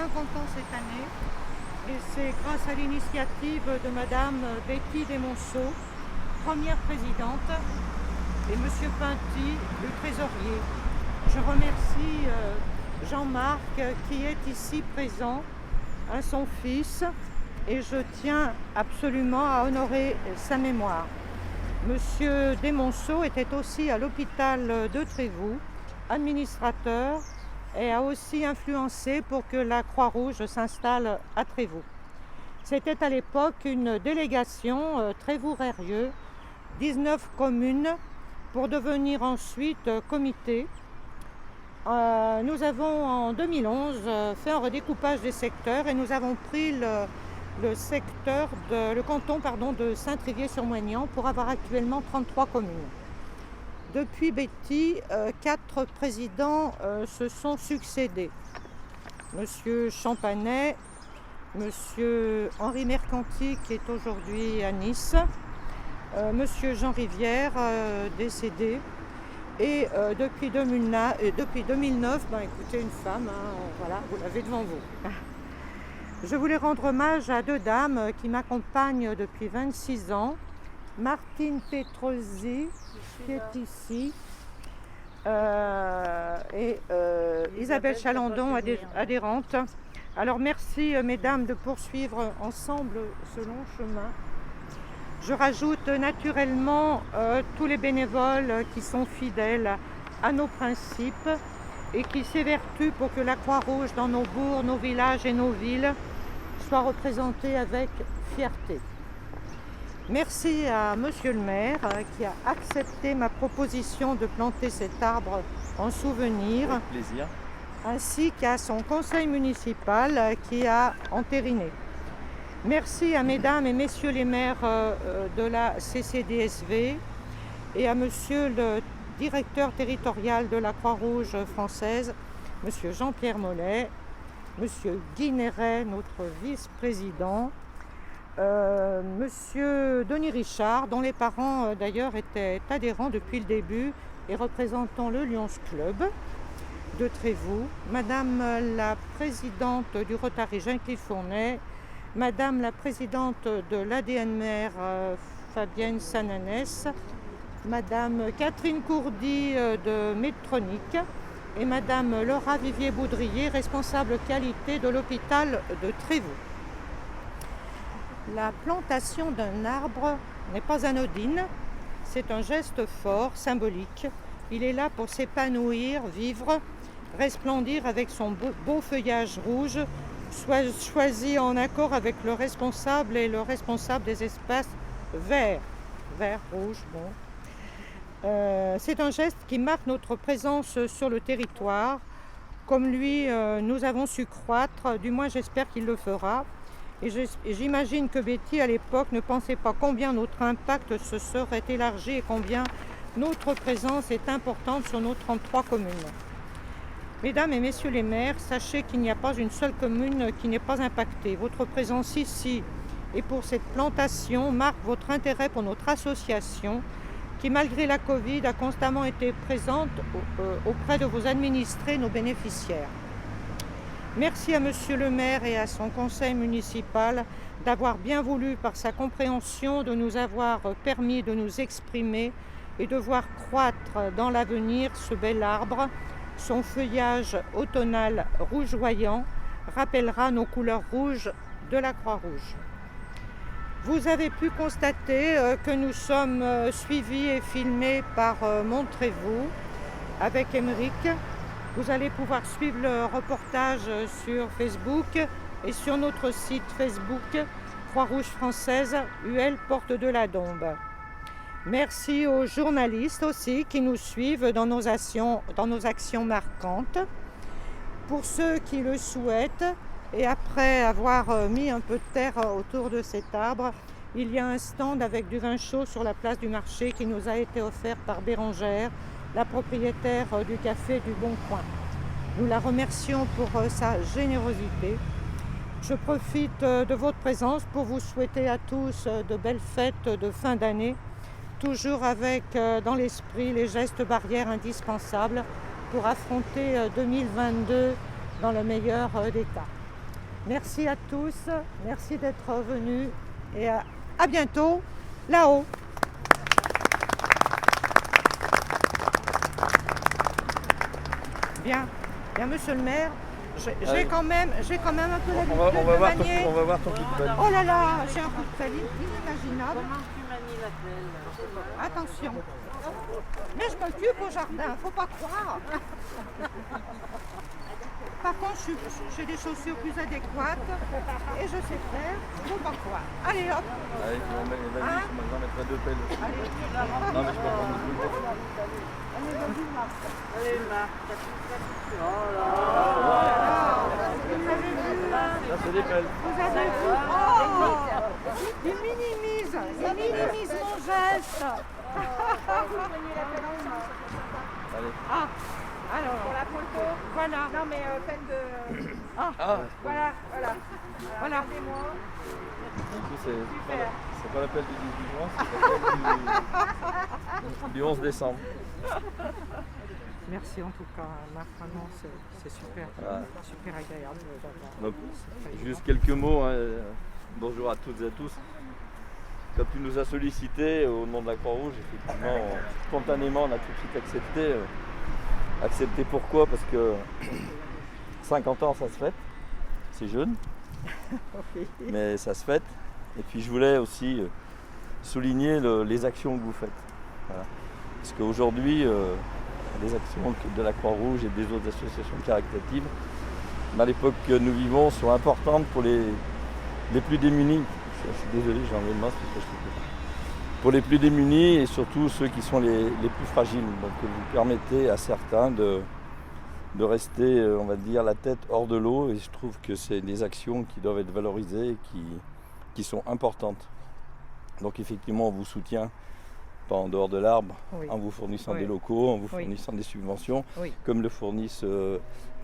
50 ans cette année et c'est grâce à l'initiative de Madame Betty Desmonceaux, première présidente, et Monsieur Pinty, le trésorier. Je remercie Jean-Marc qui est ici présent, à son fils, et je tiens absolument à honorer sa mémoire. Monsieur Desmonceaux était aussi à l'hôpital de Trévoux, administrateur, et a aussi influencé pour que la Croix-Rouge s'installe à Trévoux. C'était à l'époque une délégation Trévoux-Rérieux, 19 communes, pour devenir ensuite comité. Nous avons en 2011 fait un redécoupage des secteurs et nous avons pris le canton de Saint-Trivier-sur-Moignan pour avoir actuellement 33 communes. Depuis Betty, 4 présidents se sont succédés. Monsieur Champanet, Monsieur Henri Mercanti qui est aujourd'hui à Nice, Monsieur Jean Rivière décédé, et depuis 2009, écoutez, une femme, voilà, vous l'avez devant vous. Je voulais rendre hommage à 2 dames qui m'accompagnent depuis 26 ans. Martine Petrozzi, qui est ici, et Isabelle Chalandon, adhérente. Alors merci mesdames de poursuivre ensemble ce long chemin. Je rajoute naturellement tous les bénévoles qui sont fidèles à nos principes et qui s'évertuent pour que la Croix-Rouge dans nos bourgs, nos villages et nos villes soit représentée avec fierté. Merci à Monsieur le maire qui a accepté ma proposition de planter cet arbre en souvenir. Avec plaisir. Ainsi qu'à son conseil municipal qui a entériné. Merci à mesdames et messieurs les maires de la CCDSV et à monsieur le directeur territorial de la Croix-Rouge française, monsieur Jean-Pierre Mollet, monsieur Guy Néret, notre vice-président, monsieur Denis Richard, dont les parents d'ailleurs étaient adhérents depuis le début et représentant le Lions Club de Trévoux, madame la présidente du Rotary Jean-Cliff-Fournay, madame la présidente de l'ADNR Fabienne Sananès, madame Catherine Courdy de Medtronic et madame Laura Vivier-Boudrier, responsable qualité de l'hôpital de Trévoux. La plantation d'un arbre n'est pas anodine, c'est un geste fort, symbolique. Il est là pour s'épanouir, vivre, resplendir avec son beau feuillage rouge, choisi en accord avec le responsable et le responsable des espaces verts, vert, rouge, bon. C'est un geste qui marque notre présence sur le territoire. Comme lui, nous avons su croître, du moins j'espère qu'il le fera. Et j'imagine que Betty, à l'époque, ne pensait pas combien notre impact se serait élargi et combien notre présence est importante sur nos 33 communes. Mesdames et messieurs les maires, sachez qu'il n'y a pas une seule commune qui n'est pas impactée. Votre présence ici et pour cette plantation marque votre intérêt pour notre association qui, malgré la Covid, a constamment été présente auprès de vos administrés, nos bénéficiaires. Merci à monsieur le maire et à son conseil municipal d'avoir bien voulu, par sa compréhension, de nous avoir permis de nous exprimer et de voir croître dans l'avenir ce bel arbre. Son feuillage automnal rougeoyant rappellera nos couleurs rouges de la Croix-Rouge. Vous avez pu constater que nous sommes suivis et filmés par Monttrévoux avec Émeric. Vous allez pouvoir suivre le reportage sur Facebook et sur notre site Facebook Croix-Rouge française, UL Porte de la Dombe. Merci aux journalistes aussi qui nous suivent dans nos actions marquantes. Pour ceux qui le souhaitent, et après avoir mis un peu de terre autour de cet arbre, il y a un stand avec du vin chaud sur la place du marché qui nous a été offert par Bérangère, la propriétaire du café du Bon Coin. Nous la remercions pour sa générosité. Je profite de votre présence pour vous souhaiter à tous de belles fêtes de fin d'année, toujours avec dans l'esprit les gestes barrières indispensables pour affronter 2022 dans le meilleur des cas. Merci à tous, merci d'être venus et à bientôt là-haut. Bien, monsieur le maire, j'ai quand même un peu l'habitude de manier. On va voir ton coup de balle. Oh là là, j'ai un coup de pelle inimaginable. Comment tu manies la pelle? Attention. Mais je m'occupe au jardin, faut pas croire. Par contre, j'ai des chaussures plus adéquates et je sais faire, faut pas croire. Allez hop. Allez, vas-y, Hein? j'en mettrai 2 pelles. Allez. Non, mais je peux prendre le truc. Allez, Marc, t'as tout fait. Oh là Ça, c'est des pelles. Vous avez vu? Oh, il minimise mon geste. Allez. Ah, alors, Pour la photo. voilà. Non mais peine de... Ah, Voilà. Voilà. du coup, c'est pas la pelle du 18 juin, c'est la pelle du 11 décembre. Merci en tout cas, Marc, vraiment, c'est super, super agréable. Donc, juste quelques mots. Hein. Bonjour à toutes et à tous. Quand tu nous as sollicité au nom de la Croix-Rouge, effectivement, spontanément, on a tout de suite accepté. Accepté pourquoi? Parce que 50 ans, ça se fête. C'est jeune, mais ça se fête. Et puis je voulais aussi souligner les actions que vous faites. Voilà. Parce qu'aujourd'hui, les actions de la Croix-Rouge et des autres associations caritatives, dans l'époque que nous vivons, sont importantes pour les plus démunis. Je suis désolé, j'ai enlevé le masque parce que je peux pas. Pour les plus démunis et surtout ceux qui sont les plus fragiles. Donc vous permettez à certains de rester, on va dire, la tête hors de l'eau. Et je trouve que c'est des actions qui doivent être valorisées et qui sont importantes. Donc effectivement, on vous soutient pas en dehors de l'arbre, Oui. en vous fournissant Oui. des locaux, en vous Oui. fournissant des subventions, Oui. comme le fournissent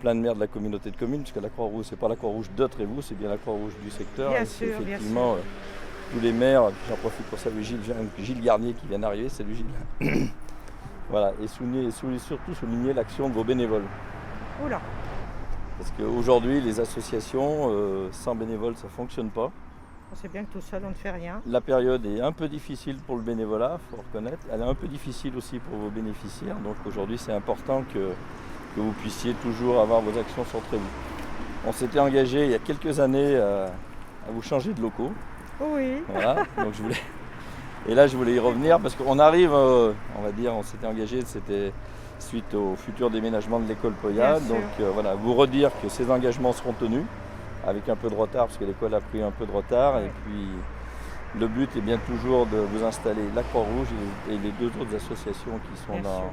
plein de maires de la communauté de communes, parce que la Croix-Rouge, c'est pas la Croix-Rouge de Trévoux, c'est bien la Croix-Rouge du secteur. Bien Et c'est sûr, bien effectivement tous les maires, j'en profite pour saluer Gilles Garnier qui vient d'arriver, salut Gilles. Voilà, et surtout souligner l'action de vos bénévoles. Oula, Parce qu'aujourd'hui, les associations, sans bénévoles, ça ne fonctionne pas. on sait bien que tout seul, on ne fait rien. La période est un peu difficile pour le bénévolat, il faut reconnaître. Elle est un peu difficile aussi pour vos bénéficiaires. Donc aujourd'hui, c'est important que vous puissiez toujours avoir vos actions sur Trévoux. On s'était engagé il y a quelques années à vous changer de locaux. Oui, Voilà, donc et là, je voulais y revenir parce qu'on arrive, on va dire, on s'était engagé, c'était suite au futur déménagement de l'école Poya. Bien sûr. Donc voilà, vous redire que ces engagements seront tenus. Avec un peu de retard, parce que l'école a pris un peu de retard. Ouais. Et puis, le but est bien toujours de vous installer la Croix-Rouge et les deux autres associations qui sont Bien sûr.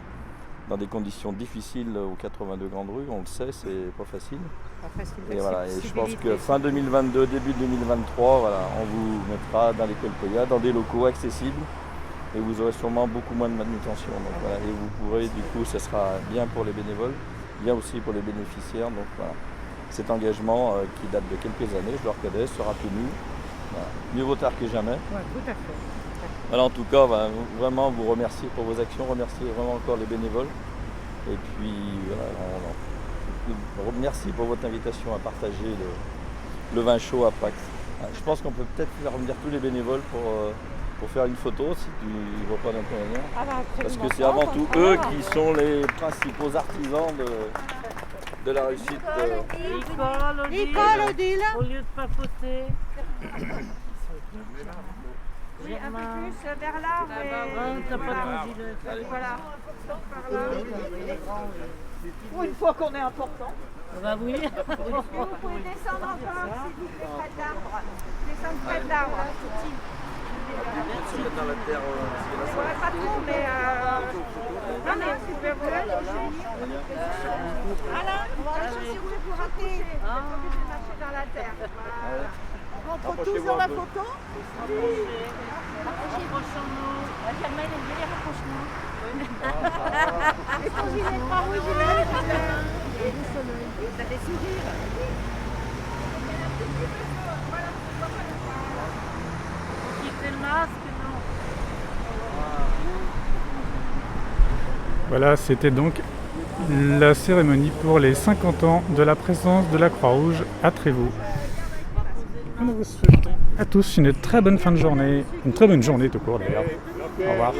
dans des conditions difficiles aux 82 Grandes Rues. On le sait, c'est pas facile. pas facile. Et voilà, et je pense que L'accessibilité. fin 2022, début 2023, voilà, on vous mettra dans l'école Poya, dans des locaux accessibles. Et vous aurez sûrement beaucoup moins de manutention. Donc, voilà, et vous pourrez, du coup, ce sera bien pour les bénévoles, bien aussi pour les bénéficiaires. Donc voilà. Cet engagement qui date de quelques années, je le reconnais, sera tenu. Voilà. Mieux vaut tard que jamais. Ouais, tout à fait. Voilà, en tout cas, vraiment vous remercier pour vos actions, remercier vraiment encore les bénévoles. Et puis, merci pour votre invitation à partager le vin chaud à Pax. Je pense qu'on peut peut-être faire revenir tous les bénévoles pour faire une photo, si tu ne vois pas d'inconvénient. Ah bah, Parce absolument que c'est pas, avant au tout contraire. eux qui sont les principaux artisans de la réussite. Nicole, Odile. Au lieu de papoter. Oui, un peu plus vers l'arbre. T'as pas Voilà. de gilet. Voilà. Par là. Pour une fois qu'on est important. Bah oui. Et vous pouvez descendre encore, s'il vous plaît, près de l'arbre. Descendre près de l'arbre. Se mettre dans la terre, Ouais, pas trop, mais... Non, mais vous pouvez vous Alain, on va aller chercher où vous ratez. Vous êtes obligé de marcher dans la terre. Voilà. On prend toujours la photo. Approchons-nous. Calma, il aime bien les rapprochements. Et ton gilet pas rouge, il est le soleil. T'as des sourires. Quittez le masque, non. Voilà, c'était donc la cérémonie pour les 50 ans de la présence de la Croix-Rouge à Trévoux. Nous vous souhaitons à tous une très bonne fin de journée, une très bonne journée tout court d'ailleurs. Au revoir.